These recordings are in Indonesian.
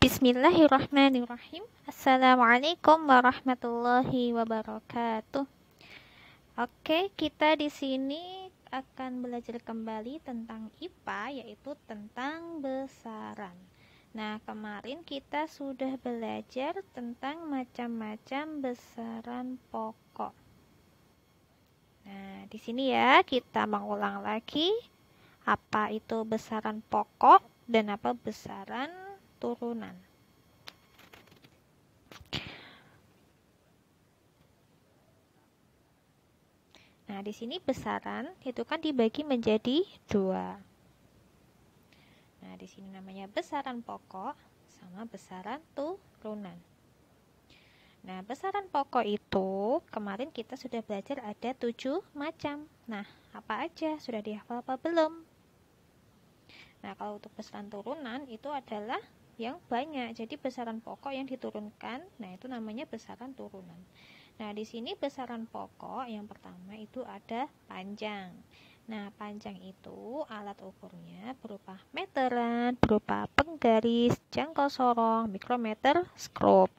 Bismillahirrahmanirrahim. Assalamualaikum warahmatullahi wabarakatuh. Oke, kita di sini akan belajar kembali tentang IPA, yaitu tentang besaran. Nah, kemarin kita sudah belajar tentang macam-macam besaran pokok. Nah, di sini ya kita mengulang lagi apa itu besaran pokok dan apa besaran turunan. Nah, di sini besaran itu kan dibagi menjadi dua. Nah, di sini namanya besaran pokok sama besaran turunan. Nah, besaran pokok itu kemarin kita sudah belajar ada 7 macam. Nah, apa aja? Sudah dihafal apa belum? Nah, kalau untuk besaran turunan itu adalah yang banyak. Jadi besaran pokok yang diturunkan, nah itu namanya besaran turunan. Nah, di sini besaran pokok yang pertama itu ada panjang. Nah, panjang itu alat ukurnya berupa meteran, berupa penggaris, jangkau sorong, mikrometer, skop.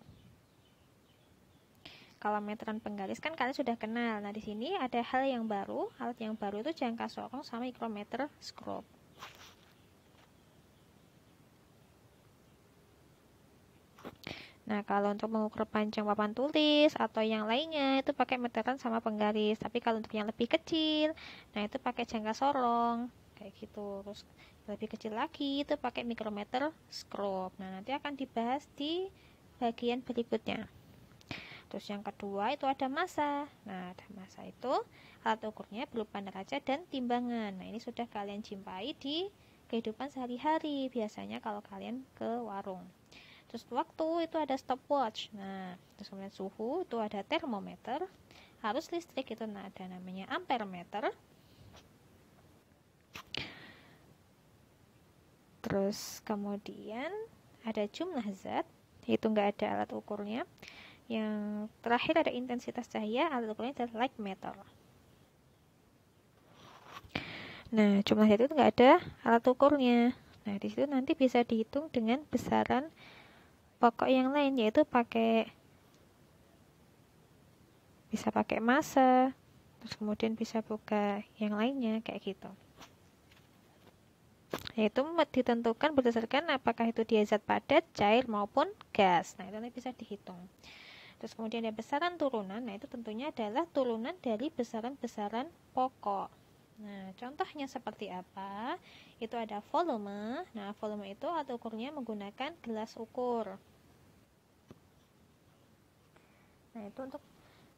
Kalau meteran penggaris kan kalian sudah kenal. Nah, di sini ada hal yang baru. Alat yang baru itu jangkau sorong sama mikrometer, skop. Nah, kalau untuk mengukur panjang papan tulis atau yang lainnya itu pakai meteran sama penggaris. Tapi kalau untuk yang lebih kecil, nah itu pakai jangka sorong kayak gitu. Terus lebih kecil lagi itu pakai mikrometer skop. Nah, nanti akan dibahas di bagian berikutnya. Terus yang kedua itu ada massa. Nah, ada massa itu alat ukurnya berupa neraca dan timbangan. Nah, ini sudah kalian jumpai di kehidupan sehari-hari biasanya kalau kalian ke warung. Terus waktu itu ada stopwatch. Nah, terus kemudian suhu itu ada termometer. Arus listrik itu ada namanya ampermeter. Terus kemudian ada jumlah zat, itu enggak ada alat ukurnya. Yang terakhir ada intensitas cahaya, alat ukurnya adalah light meter. Nah, jumlah zat itu enggak ada alat ukurnya. Nah, di situ nanti bisa dihitung dengan besaran pokok yang lain, yaitu bisa pakai massa, terus kemudian bisa buka yang lainnya kayak gitu. Yaitu ditentukan berdasarkan apakah itu dia zat padat, cair maupun gas. Nah, itu nanti bisa dihitung. Terus kemudian ada besaran turunan. Nah, itu tentunya adalah turunan dari besaran-besaran pokok. Nah, contohnya seperti apa? Itu ada volume. Nah, volume itu alat ukurnya menggunakan gelas ukur. Nah, itu untuk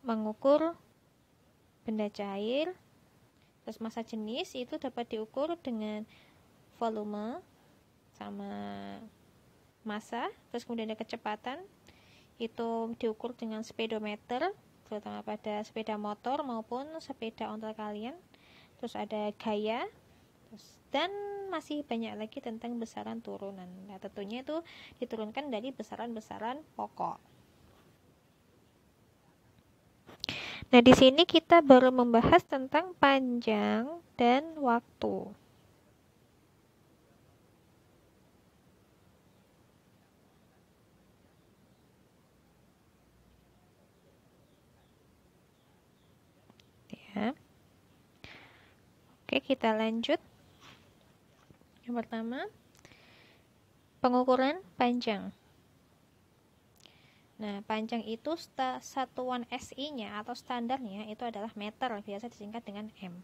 mengukur benda cair. Terus massa jenis itu dapat diukur dengan volume sama massa. Terus kemudian ada kecepatan, itu diukur dengan speedometer, terutama pada sepeda motor maupun sepeda ontel kalian. Terus ada gaya, dan masih banyak lagi tentang besaran turunan. Nah, tentunya itu diturunkan dari besaran-besaran pokok. Nah, di sini kita baru membahas tentang panjang dan waktu. Ya. Oke, kita lanjut. Yang pertama, pengukuran panjang. Nah, panjang itu satuan SI-nya atau standarnya itu adalah meter, biasa disingkat dengan M.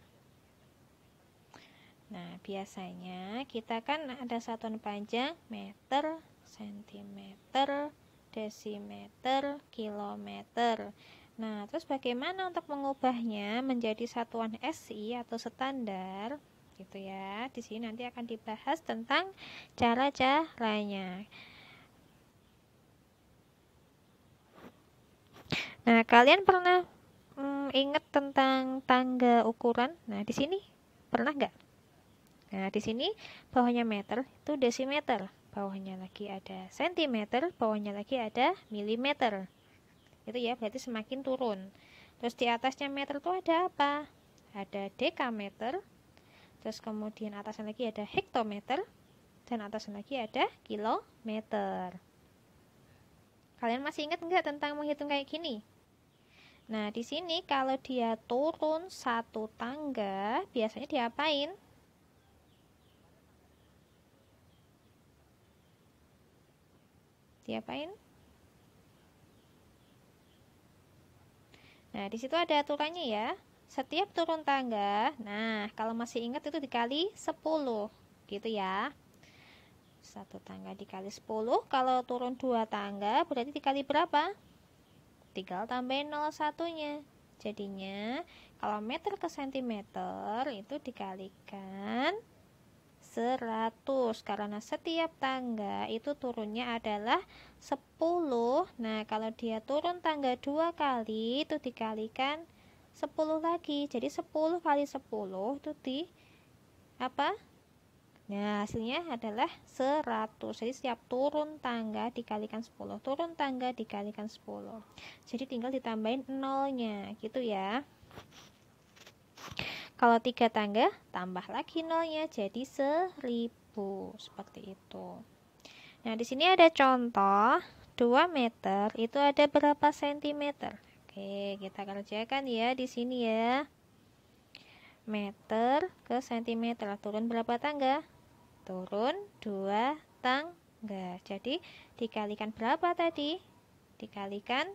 Nah, biasanya kita kan ada satuan panjang meter, sentimeter, desimeter, kilometer. Nah, terus bagaimana untuk mengubahnya menjadi satuan SI atau standar? Gitu ya. Di sini nanti akan dibahas tentang cara-caranya. Nah, kalian pernah ingat tentang tangga ukuran? Nah, di sini pernah nggak? Nah, di sini bawahnya meter itu desimeter, bawahnya lagi ada sentimeter, bawahnya lagi ada milimeter. Itu ya, berarti semakin turun. Terus di atasnya meter itu ada apa? Ada dekameter. Terus kemudian atasnya lagi ada hektometer, dan atasnya lagi ada kilometer. Kalian masih ingat nggak tentang menghitung kayak gini? Nah, di sini kalau dia turun satu tangga, biasanya diapain? Diapain? Nah, di situ ada aturannya ya. Setiap turun tangga, nah kalau masih ingat itu dikali 10, gitu ya. Satu tangga dikali 10, kalau turun 2 tangga berarti dikali berapa? Tinggal tambahin 0 satunya. Jadinya kalau meter ke sentimeter itu dikalikan 100 karena setiap tangga itu turunnya adalah 10. Nah, kalau dia turun tangga 2 kali itu dikalikan 10 lagi. Jadi 10 kali 10 itu di apa? Nah, hasilnya adalah 100. Jadi setiap turun tangga dikalikan 10. Turun tangga dikalikan 10. Jadi tinggal ditambahin nolnya, gitu ya. Kalau 3 tangga, tambah lagi nolnya jadi 1000. Seperti itu. Nah, di sini ada contoh 2 meter itu ada berapa sentimeter? Oke, kita kerjakan ya di sini ya. Meter ke sentimeter, turun berapa tangga? Turun 2 tangga. Jadi dikalikan berapa tadi? Dikalikan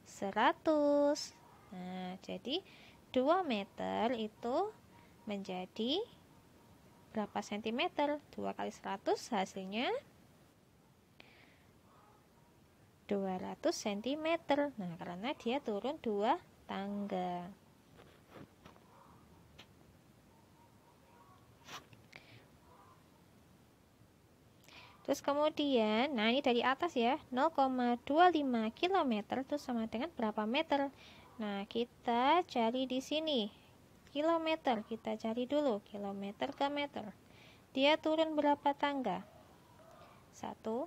100. Nah, jadi 2 meter itu menjadi berapa sentimeter? 2 kali 100 hasilnya 200 cm. Nah, karena dia turun 2 tangga. Terus kemudian, nah ini dari atas ya, 0,25 km itu sama dengan berapa meter? Nah, kita cari di sini. Kilometer, kita cari dulu kilometer ke meter. Dia turun berapa tangga? 1, 2,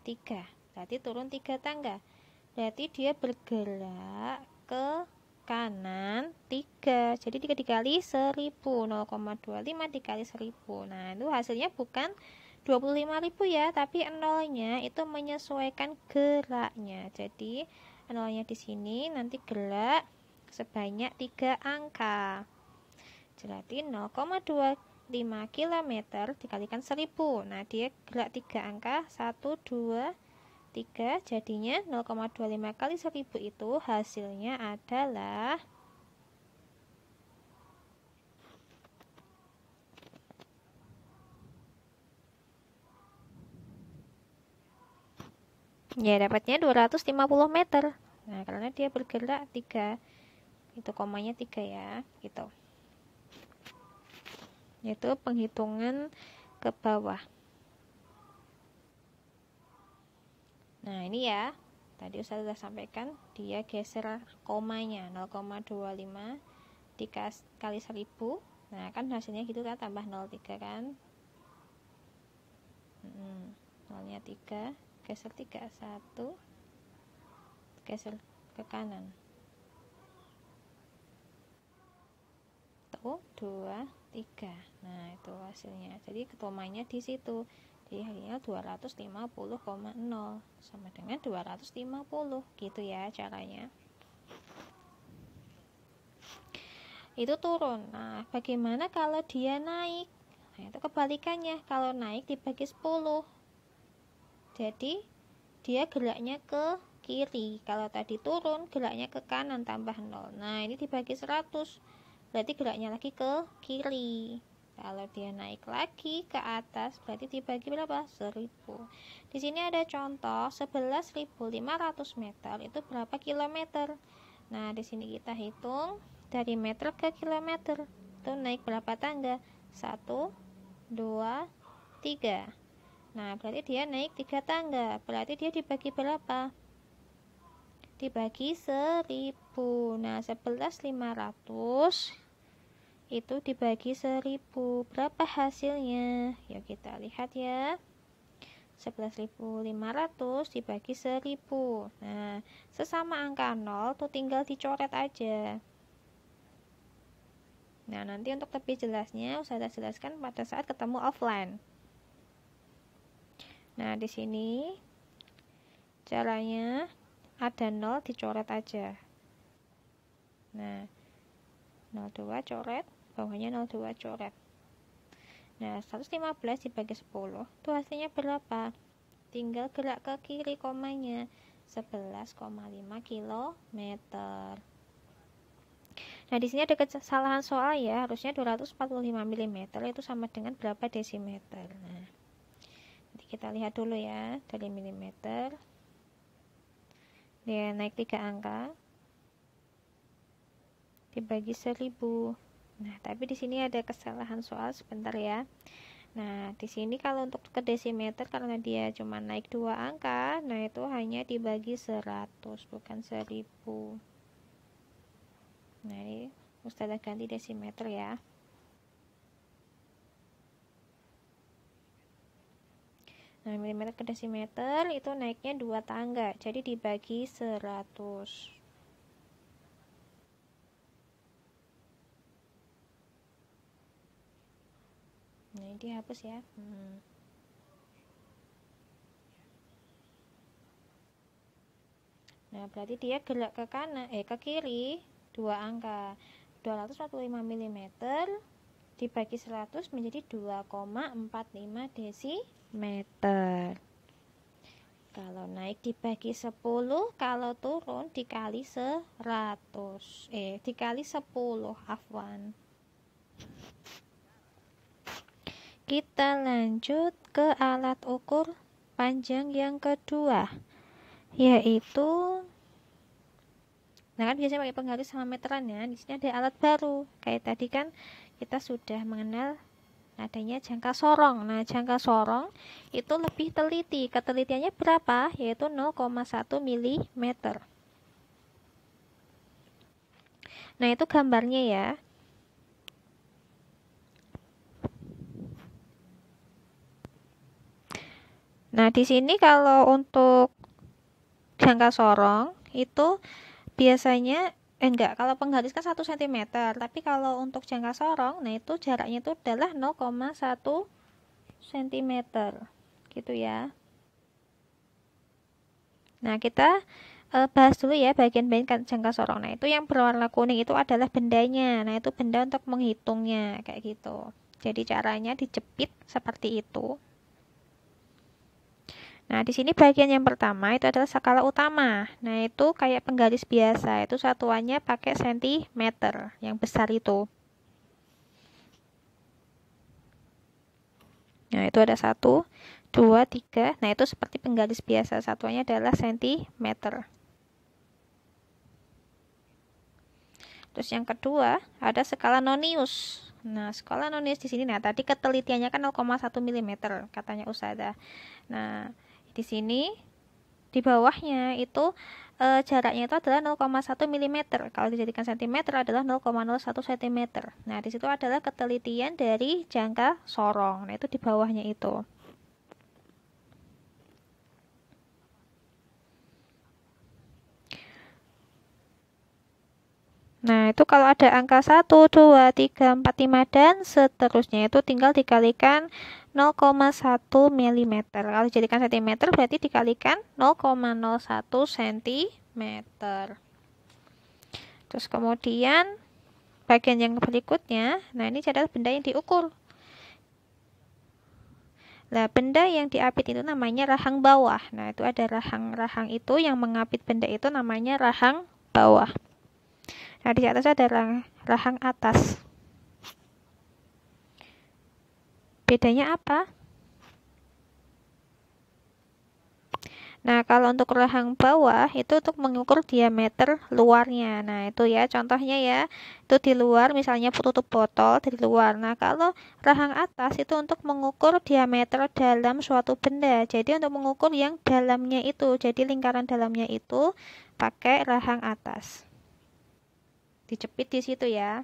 3. Berarti turun 3 tangga. Berarti dia bergerak ke kanan 3. Jadi 3 dikali 1000, 0,25 dikali 1000. Nah, itu hasilnya bukan 25.000 ya, tapi nolnya itu menyesuaikan geraknya. Jadi nolnya di sini nanti gerak sebanyak 3 angka. Berarti 0,25 km dikalikan 1000. Nah, dia gerak 3 angka, 1, 2, 3, jadinya 0,25 kali 1000 itu hasilnya adalah ya dapatnya 250 meter. Nah, karena dia bergerak 3, itu komanya 3 ya, gitu. Itu penghitungan ke bawah. Nah, ini ya, tadi saya sudah sampaikan, dia geser komanya 0,25 dikali 1000. Nah, kan hasilnya gitu kan, tambah 0,3 kan. Nolnya 3, geser 3, 1, geser ke kanan, 1, 2, 3. Nah, itu hasilnya. Jadi ketomanya di situ. Jadi hasilnya 250,0 sama dengan 250. Gitu ya caranya. Itu turun. Nah, bagaimana kalau dia naik? Nah, itu kebalikannya. Kalau naik dibagi 10. Jadi dia geraknya ke kiri. Kalau tadi turun, geraknya ke kanan tambah 0. Nah, ini dibagi 100. Berarti geraknya lagi ke kiri. Kalau dia naik lagi ke atas, berarti dibagi berapa? 1000. Di sini ada contoh 11.500 meter itu berapa kilometer? Nah, di sini kita hitung dari meter ke kilometer. Itu naik berapa tangga? 1, 2, 3. Nah, berarti dia naik 3 tangga. Berarti dia dibagi berapa? Dibagi 1000. Nah, 11.500 itu dibagi 1000. Berapa hasilnya? Yuk kita lihat ya. 11.500 dibagi 1000. Nah, sesama angka 0 tuh tinggal dicoret aja. Nah, nanti untuk lebih jelasnya saya jelaskan pada saat ketemu offline. Nah, di sini Caranya ada 0 dicoret aja. Nah, 02 coret, bawahnya 02 coret. Nah, 115 dibagi 10 itu hasilnya berapa? Tinggal gerak ke kiri komanya, 11,5 kilometer. Nah, di sini ada kesalahan soal ya, harusnya 245 mm itu sama dengan berapa desimeter. Nah, nanti kita lihat dulu ya, dari milimeter. Dia naik 3 angka dibagi 1000. Nah, tapi di sini ada kesalahan soal sebentar ya. Nah, di sini kalau untuk ke desimeter karena dia cuma naik 2 angka, nah itu hanya dibagi 100 bukan 1000. Nah, ini Ustazah ganti desimeter ya. Nah, milimeter ke desimeter itu naiknya 2 tangga, jadi dibagi 100. Nah, ini dihapus ya. Nah, berarti dia gerak ke kanan, ke kiri 2 angka. 245 mm dibagi 100 menjadi 2,45 desimeter. Kalau naik dibagi 10, kalau turun dikali 100. Dikali 10, afwan. Kita lanjut ke alat ukur panjang yang kedua, yaitu, nah kan biasanya pakai penggaris sama meteran ya. Di sini ada alat baru. Kayak tadi kan kita sudah mengenal adanya jangka sorong. Nah, jangka sorong itu lebih teliti. Ketelitiannya berapa? Yaitu 0,1 mm. Nah, itu gambarnya ya. Nah, di sini kalau untuk jangka sorong itu biasanya kalau penggaris kan 1 cm, tapi kalau untuk jangka sorong, nah itu jaraknya itu adalah 0,1 cm gitu ya. Nah, kita bahas dulu ya bagian-bagian jangka sorong. Nah, itu yang berwarna kuning itu adalah bendanya. Nah, itu benda untuk menghitungnya kayak gitu. Jadi caranya dijepit seperti itu. Nah, di sini bagian yang pertama itu adalah skala utama. Nah, itu kayak penggaris biasa, itu satuannya pakai sentimeter, yang besar itu. Nah, itu ada 1, 2, 3. Nah, itu seperti penggaris biasa, satuannya adalah sentimeter. Terus yang kedua, ada skala nonius. Nah, skala nonius di sini, nah tadi ketelitiannya kan 0,1 mm, katanya Ustazah. Nah, di sini di bawahnya itu jaraknya itu adalah 0,1 mm. Kalau dijadikan cm adalah 0,01 cm. Nah, di situ adalah ketelitian dari jangka sorong. Nah, itu di bawahnya itu. Nah, itu kalau ada angka 1, 2, 3, 4, 5, dan seterusnya itu tinggal dikalikan 0,1 mm. Kalau dijadikan cm berarti dikalikan 0,01 cm. Terus kemudian bagian yang berikutnya, nah ini adalah benda yang diukur. Nah, benda yang diapit itu namanya rahang bawah. Nah, itu ada rahang-rahang itu yang mengapit benda itu namanya rahang bawah. Nah, di atas ada rahang atas. Bedanya apa? Nah, kalau untuk rahang bawah itu untuk mengukur diameter luarnya. Nah, itu ya contohnya ya. Itu di luar misalnya tutup botol dari luar. Nah, kalau rahang atas itu untuk mengukur diameter dalam suatu benda. Jadi untuk mengukur yang dalamnya itu. Jadi lingkaran dalamnya itu pakai rahang atas. Dijepit di situ ya.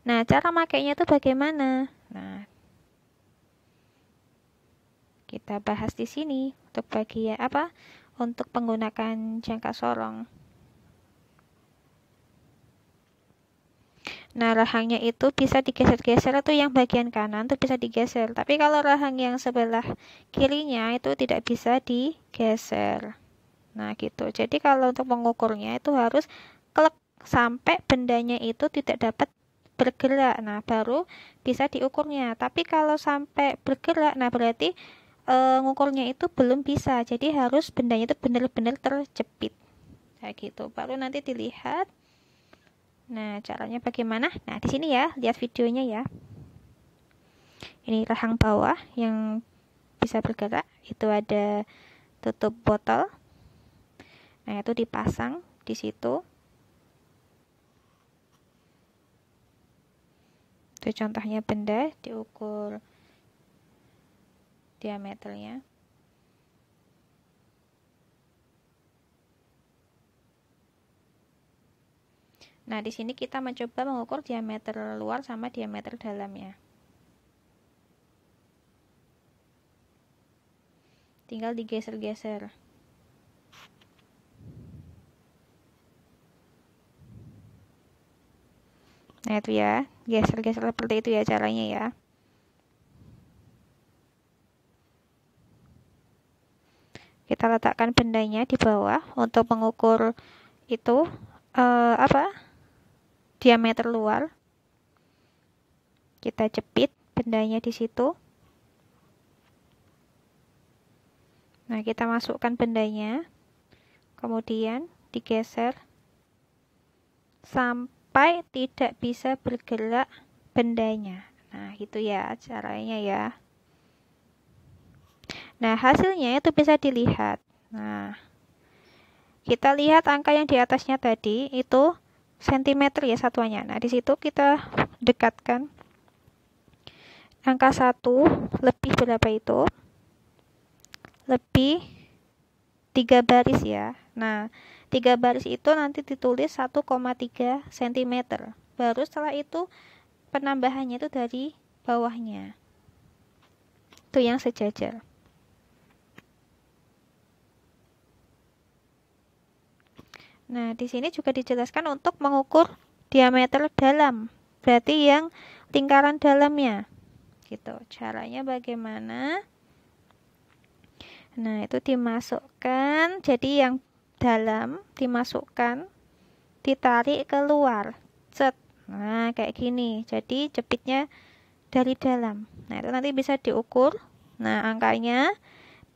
Nah, cara makainya itu bagaimana? Nah, kita bahas di sini untuk bagian apa? Untuk penggunaan jangka sorong. Nah, rahangnya itu bisa digeser-geser, itu yang bagian kanan tuh bisa digeser. Tapi kalau rahang yang sebelah kirinya itu tidak bisa digeser. Nah, gitu. Jadi kalau untuk mengukurnya itu harus klek sampai bendanya itu tidak dapat bergerak. Nah, baru bisa diukurnya. Tapi kalau sampai bergerak, nah berarti ngukurnya itu belum bisa. Jadi harus bendanya itu benar-benar terjepit. Kayak gitu. Baru nanti dilihat. Nah, caranya bagaimana? Nah, di sini ya, lihat videonya ya. Ini rahang bawah yang bisa bergerak. Itu ada tutup botol. Nah, itu dipasang di situ. Itu contohnya benda, diukur diameternya. Nah, di sini kita mencoba mengukur diameter luar sama diameter dalamnya. Tinggal digeser-geser. Nah, itu ya, geser-geser seperti itu ya caranya ya. Kita letakkan bendanya di bawah untuk mengukur itu diameter luar. Kita jepit bendanya di situ. Nah, kita masukkan bendanya, kemudian digeser sampai tidak bisa bergerak bendanya. Nah, itu ya caranya ya. Nah, hasilnya itu bisa dilihat. Nah, kita lihat angka yang di atasnya tadi itu sentimeter ya satuannya. Nah, di situ kita dekatkan angka 1 lebih berapa itu? Lebih 3 baris ya. Nah, 3 baris itu nanti ditulis 1,3 cm. Baru setelah itu penambahannya itu dari bawahnya. Itu yang sejajar. Nah, di sini juga dijelaskan untuk mengukur diameter dalam. Berarti yang lingkaran dalamnya. Gitu. Caranya bagaimana? Nah, itu dimasukkan. Jadi yang dalam dimasukkan, ditarik keluar. Set. Nah, kayak gini. Jadi jepitnya dari dalam. Nah, itu nanti bisa diukur. Nah, angkanya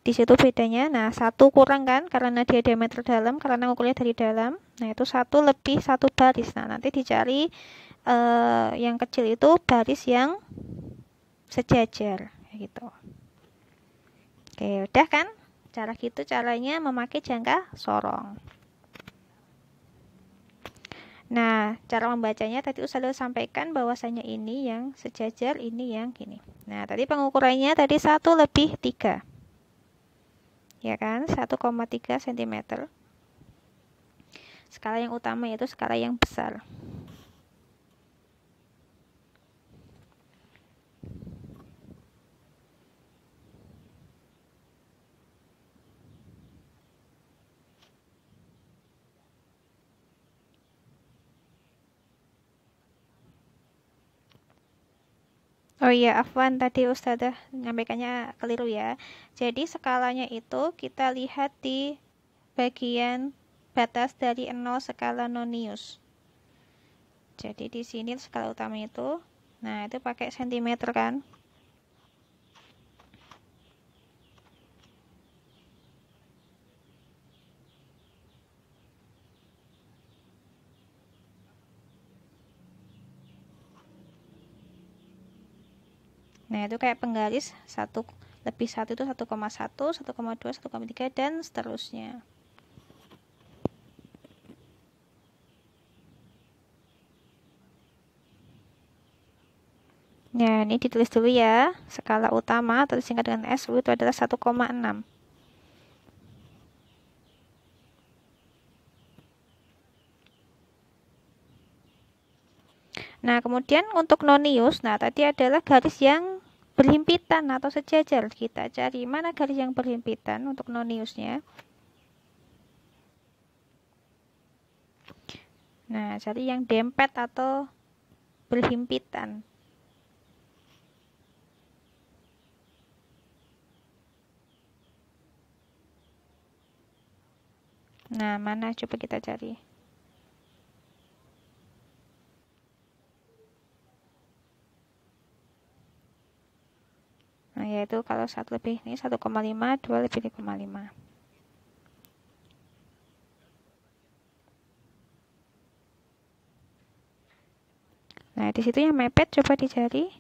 di situ bedanya. Nah, 1 kurang kan karena dia diameter dalam, karena ukurnya dari dalam. Nah, itu 1 lebih 1 baris. Nah, nanti dicari yang kecil itu baris yang sejajar gitu. Oke, udah kan? Cara gitu caranya memakai jangka sorong. Nah, cara membacanya tadi Ustazah sampaikan bahwasanya ini yang sejajar, ini yang gini. Nah, tadi pengukurannya tadi 1 lebih 3. Ya kan, 1,3 cm. Skala yang utama yaitu skala yang besar. Oh iya, afwan tadi Ustazah nyampaikannya keliru ya. Jadi skalanya itu kita lihat di bagian batas dari 0 skala Nonius. Jadi di sini skala utama itu, nah itu pakai sentimeter kan. Nah itu kayak penggaris 1 lebih 1 itu 1,1, 1,2, 1,3 dan seterusnya. Nah, ini ditulis dulu ya. Skala utama atau disingkat dengan SU itu adalah 1,6. Nah, kemudian untuk nonius, nah tadi adalah garis yang berhimpitan atau sejajar. Kita cari mana garis yang berhimpitan untuk noniusnya. Nah, cari yang dempet atau berhimpitan. Nah, mana coba kita cari. Nah, yaitu kalau 1 lebih ini 1,5, 2 lebih 5,5. Nah, di situ yang mepet coba dicari.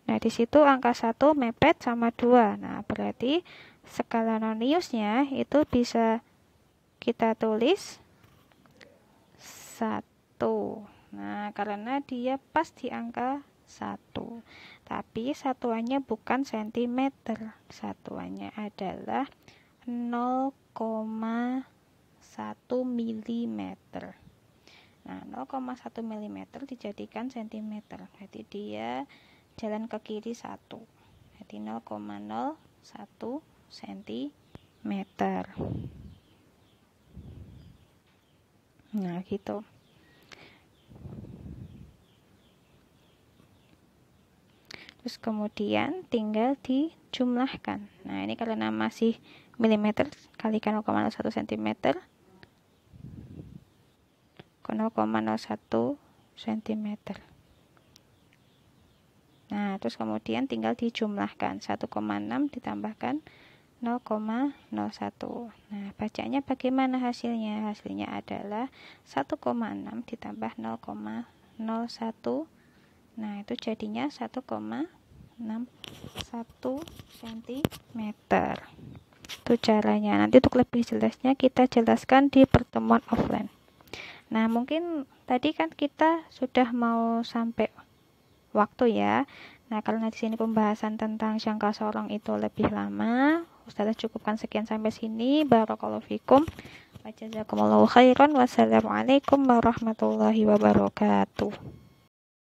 Nah, di situ angka 1 mepet sama 2. Nah, berarti skala Noniusnya itu bisa kita tulis 1. Nah, karena dia pas di angka 1. Tapi satuannya bukan sentimeter. Satuannya adalah 0,1 mm. Nah, 0,1 mm dijadikan sentimeter. Berarti dia jalan ke kiri 1. Berarti 0,01 cm. Nah, gitu. Terus kemudian tinggal dijumlahkan. Nah, ini karena masih milimeter, kalikan 0,01 cm ke 0,01 cm. Nah, terus kemudian tinggal dijumlahkan. 1,6 ditambahkan 0,01. Nah, bacanya bagaimana hasilnya? Hasilnya adalah 1,6 ditambah 0,01. Nah, itu jadinya 1,61 cm. Itu caranya. Nanti untuk lebih jelasnya kita jelaskan di pertemuan offline. Nah, mungkin tadi kan kita sudah mau sampai waktu ya. Nah, karena di sini pembahasan tentang jangka sorong itu lebih lama, Ustazah cukupkan sekian sampai sini. Barakallahu fikum. Wa jazakumullahu khairan. Wassalamualaikum warahmatullahi wabarakatuh.